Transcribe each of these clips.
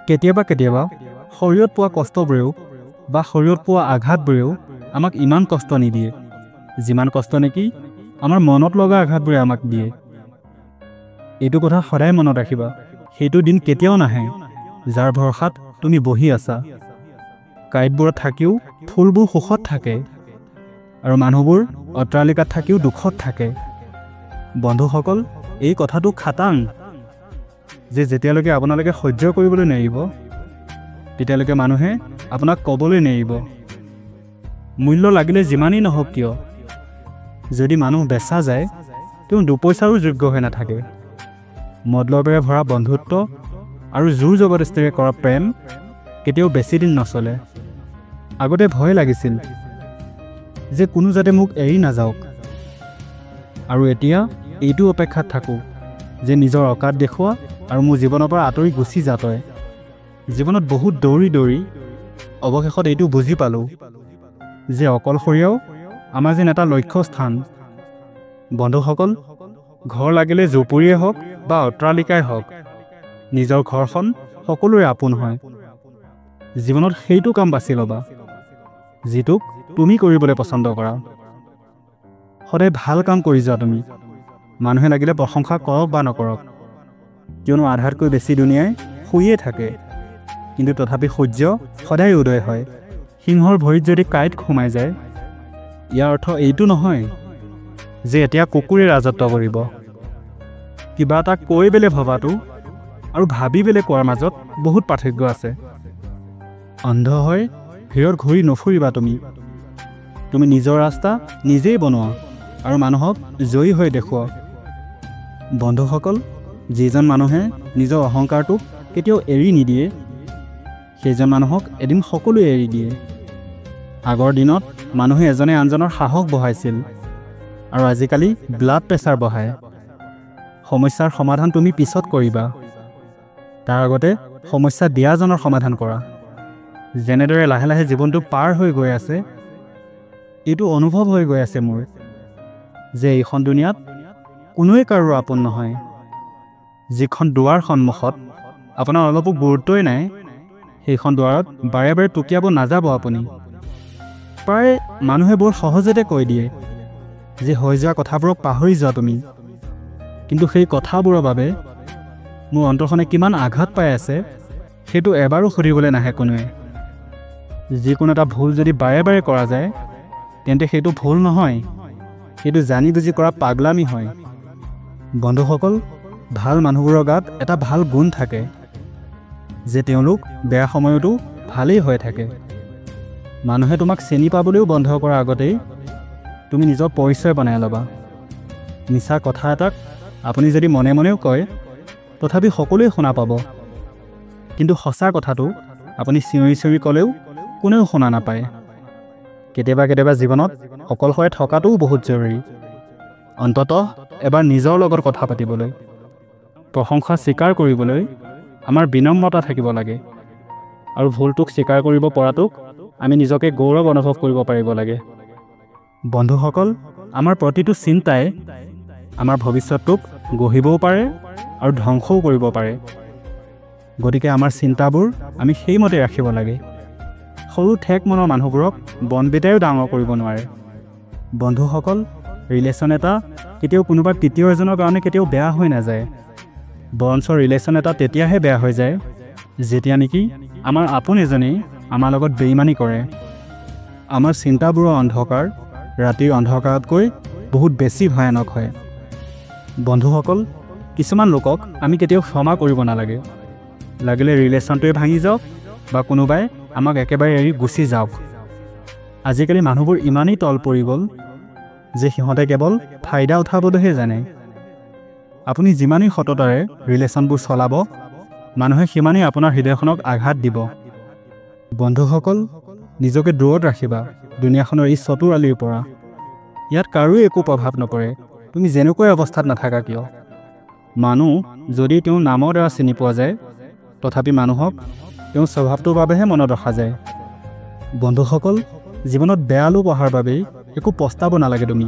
কেতিয়াবা শৰীৰত পোৱা কষ্টবোৰেও বা শৰীৰত পোৱা আঘাতবোৰেও আমাক ইমান কষ্ট নিদিয়ে যিমান কষ্ট নেকি আমাৰ মনত লগা আঘাতবোৰে আমাক দিয়ে। এইটো কথা সদায় মনত ৰাখিবা, সেইটো দিন কেতিয়াও নাহে যাৰ ভৰসাত তুমি বহি আছা। কাঁইটবোৰত থাকিও ফুলবোৰ সুখত থাকে আৰু মানুহবোৰ অট্টালিকাত থাকিও দুখত থাকে। বন্ধুসকল, এই কথাটো খাটাং যে যেতিয়ালৈকে আপোনালোকে সহ্য কৰিবলৈ নেৰিব তেতিয়ালৈকে মানুহে আপোনাক ক'বলৈ নেৰিব। মূল্য লাগিলে যিমানেই নহওক কিয়, যদি মানুহ বেচা যায় তেওঁ দুপইচাৰো যোগ্য হৈ নাথাকে। মতলবেৰে ভৰা বন্ধুত্ব আৰু জোৰ জবৰদস্তিৰে কৰা প্ৰেম কেতিয়াও বেছি দিন নচলে। আগতে ভয় লাগিছিল যে কোনো যাতে মোক এৰি নাযাওক, আৰু এতিয়া এইটো অপেক্ষাত থাকোঁ যে নিজৰ অকাত দেখুওৱা আৰু মোৰ জীৱনৰ পৰা আঁতৰি গুচি যা তই। জীৱনত বহুত দৌৰি অৱশেষত এইটো বুজি পালোঁ যে অকলশৰীয়াও আমাৰ যেন এটা লক্ষ্যস্থান। বন্ধুসকল, ঘৰ লাগিলে জুপুৰিয়ে হওক বা অট্টালিকাই হওক, নিজৰ ঘৰখন সকলোৰে আপোন হয়। জীৱনত সেইটো কাম বাছি ল'বা যিটোক তুমি কৰিবলৈ পচন্দ কৰা। সদায় ভাল কাম কৰি যোৱা তুমি, মানুহে লাগিলে প্ৰশংসা কৰক বা নকৰক, কিয়নো আধাতকৈ বেছি দুনিয়াই শুইয়ে থাকে, কিন্তু তথাপি সূৰ্য সদায় উদয় হয়। সিংহৰ ভৰিত যদি কাঁইট সোমাই যায়, ইয়াৰ অৰ্থ এইটো নহয় যে এতিয়া কুকুৰে ৰাজত্ব কৰিব। কিবা এটা কৈ পেলাই ভবাটো আৰু ভাবি পেলাই কোৱাৰ মাজত বহুত পাৰ্থক্য আছে। অন্ধ হৈ ভিৰত ঘূৰি নুফুৰিবা তুমি নিজৰ ৰাস্তা নিজেই বনোৱা আৰু মানুহক জয়ী হৈ দেখুওৱা। বন্ধুসকল, যিজন মানুহে নিজৰ অহংকাৰটোক কেতিয়াও এৰি নিদিয়ে সেইজন মানুহক এদিন সকলোৱে এৰি দিয়ে। আগৰ দিনত মানুহে এজনে আনজনৰ সাহস বঢ়াইছিল আৰু আজিকালি ব্লাড প্ৰেছাৰ বঢ়ায়। সমস্যাৰ সমাধান তুমি পিছত কৰিবা, তাৰ আগতে সমস্যা দিয়াজনৰ সমাধান কৰা। যেনেদৰে লাহে লাহে জীৱনটো পাৰ হৈ গৈ আছে, এইটো অনুভৱ হৈ গৈ আছে মোৰ যে এইখন দুনিয়াত কোনোৱে কাৰো আপোন নহয়। যিখন দুৱাৰ সন্মুখত আপোনাৰ অলপো গুৰুত্বই নাই, সেইখন দুৱাৰত বাৰে বাৰে টুকিয়াব নাযাব আপুনি। প্ৰায় মানুহে বৰ সহজতে কৈ দিয়ে যে হৈ যোৱা কথাবোৰক পাহৰি যোৱা তুমি, কিন্তু সেই কথাবোৰৰ বাবে মোৰ অন্তৰখনে কিমান আঘাত পাই আছে সেইটো এবাৰো সুধিবলৈ নাহে কোনোৱে। যিকোনো এটা ভুল যদি বাৰে বাৰে কৰা যায় তেন্তে সেইটো ভুল নহয়, সেইটো জানি বুজি কৰা পাগলামি হয়। বন্ধুসকল, ভাল মানুহবোৰৰ গাত এটা ভাল গুণ থাকে যে তেওঁলোক বেয়া সময়তো ভালেই হৈ থাকে। মানুহে তোমাক চিনি পাবলৈও বন্ধ কৰাৰ আগতেই তুমি নিজৰ পৰিচয় বনাই ল'বা। মিছা কথা এটাক আপুনি যদি মনে মনেও কয় তথাপি সকলোৱে শুনা পাব, কিন্তু সঁচা কথাটো আপুনি চিঞৰি চিঞৰি ক'লেও কোনেও শুনা নাপায়। কেতিয়াবা জীৱনত অকলশৰে থকাটোও বহুত জৰুৰী, অন্ততঃ এবাৰ নিজৰ লগত কথা পাতিবলৈ। প্ৰশংসা স্বীকাৰ কৰিবলৈ আমাৰ বিনম্ৰতা থাকিব লাগে, আৰু ভুলটোক স্বীকাৰ কৰিব পৰাটোক আমি নিজকে গৌৰৱ অনুভৱ কৰিব পাৰিব লাগে। বন্ধুসকল, আমাৰ প্ৰতিটো চিন্তাই আমাৰ ভৱিষ্যতটোক গঢ়িবও পাৰে আৰু ধ্বংসও কৰিব পাৰে। গতিকে আমাৰ চিন্তাবোৰ আমি সেইমতে ৰাখিব লাগে। সৰু ঠেক মনৰ মানুহবোৰক বনবিটাইও ডাঙৰ কৰিব নোৱাৰে। বন্ধুসকল, ৰিলেশ্যন এটা কেতিয়াও কোনোবা তৃতীয় এজনৰ কাৰণে কেতিয়াও বেয়া হৈ নাযায়, বৰঞ্চ ৰিলেশ্যন এটা তেতিয়াহে বেয়া হৈ যায় যেতিয়া নেকি আমাৰ আপোন এজনেই আমাৰ লগত বেইমানি কৰে। আমাৰ চিন্তাবোৰৰ অন্ধকাৰ ৰাতিৰ অন্ধকাৰতকৈ বহুত বেছি ভয়ানক হয়। বন্ধুসকল, কিছুমান লোকক আমি কেতিয়াও ক্ষমা কৰিব নালাগে। লাগিলে ৰিলেশ্যনটোৱে ভাঙি যাওক বা কোনোবাই আমাক একেবাৰে এৰি গুচি যাওক। আজিকালি মানুহবোৰ ইমানেই তল পৰি গ'ল যে সিহঁতে কেৱল ফাইদা উঠাবলৈহে জানে। আপুনি যিমানেই সততাৰে ৰিলেশ্যনবোৰ চলাব, মানুহে সিমানেই আপোনাৰ হৃদয়খনক আঘাত দিব। বন্ধুসকল, নিজকে দূৰত ৰাখিবা দুনিয়াখনৰ এই চতুৰ আলিৰ পৰা। ইয়াত কাৰো একো প্ৰভাৱ নপৰে তুমি যেনেকৈ অৱস্থাত নাথাকা কিয়। মানুহ যদি তেওঁৰ নামৰ দ্বাৰা চিনি পোৱা যায়, তথাপি মানুহক তেওঁৰ স্বভাৱটোৰ বাবেহে মনত ৰখা যায়। বন্ধুসকল, জীৱনত বেয়া লোক অহাৰ বাবেই একো পস্তাব নালাগে তুমি,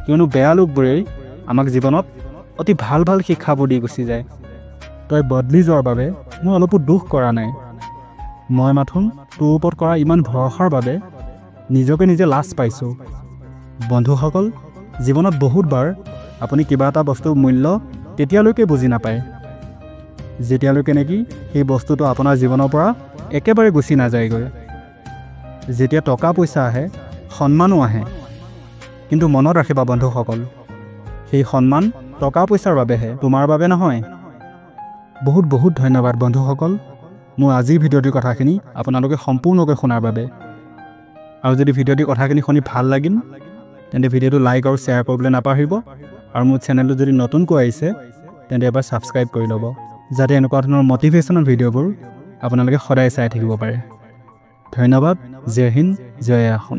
কিয়নো বেয়া লোকবোৰেই আমাক জীৱনত অতি ভাল ভাল শিক্ষাবোৰ দি গুচি যায়। তই বদলি যোৱাৰ বাবে মই অলপো দুখ কৰা নাই। মই মাথোন তোৰ ওপৰত কৰা ইমান ভৰসাৰ বাবে নিজকে নিজে লাজ পাইছোঁ। বন্ধুসকল, জীৱনত বহুতবাৰ আপুনি কিবা এটা বস্তুৰ মূল্য তেতিয়ালৈকে বুজি নাপায় যেতিয়ালৈকে নেকি সেই বস্তুটো আপোনাৰ জীৱনৰ পৰা একেবাৰে গুচি নাযায়গৈ। যেতিয়া টকা পইচা আহে, সন্মানো আহে, কিন্তু মনত ৰাখিবা বন্ধুসকল, সেই সন্মান টকা পইচাৰ বাবেহে, তোমাৰ বাবে নহয়। বহুত বহুত ধন্যবাদ বন্ধুসকল, মোৰ আজিৰ ভিডিঅ'টিৰ কথাখিনি আপোনালোকে সম্পূৰ্ণকৈ শুনাৰ বাবে। আৰু যদি ভিডিঅ'টিৰ কথাখিনি শুনি ভাল লাগিল তেন্তে ভিডিঅ'টো লাইক আৰু শ্বেয়াৰ কৰিবলৈ নাপাহৰিব। আৰু মোৰ চেনেলটো যদি নতুনকৈ আহিছে তেন্তে এবাৰ ছাবস্ক্ৰাইব কৰি ল'ব, যাতে এনেকুৱা ধৰণৰ মটিভেশ্যনেল ভিডিঅ'বোৰ আপোনালোকে সদায় চাই থাকিব পাৰে। ধন্যবাদ। জয় হিন্দ, জয় আসন।